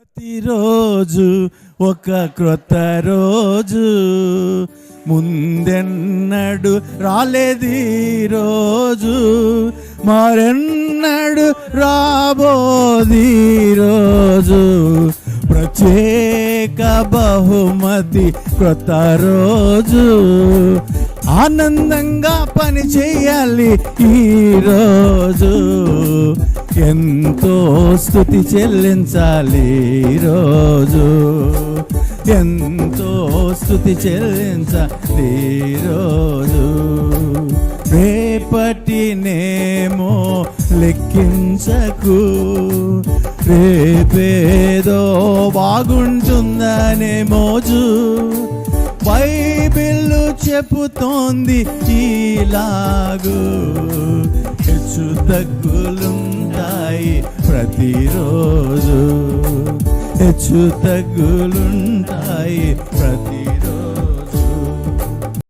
ప్రతిరోజు ఒక క్రొత్త రోజు, ముందెన్నడు రాలేది రోజు, మరెన్నడు రాబోది రోజు. ప్రత్యేక బహుమతి క్రొత్త రోజు, ఆనందంగా పని చేయాలి ఈరోజు. ఎంతో స్తుతి చెల్లించాలి ఈరోజు, ఎంతో స్తుతి చెల్లించాలి ఈరోజు. రేపటినేమో లెక్కించకు, రేపేదో బాగుంటుందనే మోజు. బైబిల్ చెబుతోంది ఇలాగు, హెచ్చు తగ్గులుంటాయి ప్రతిరోజు, హెచ్చు తగ్గులుంటాయి ప్రతిరోజు.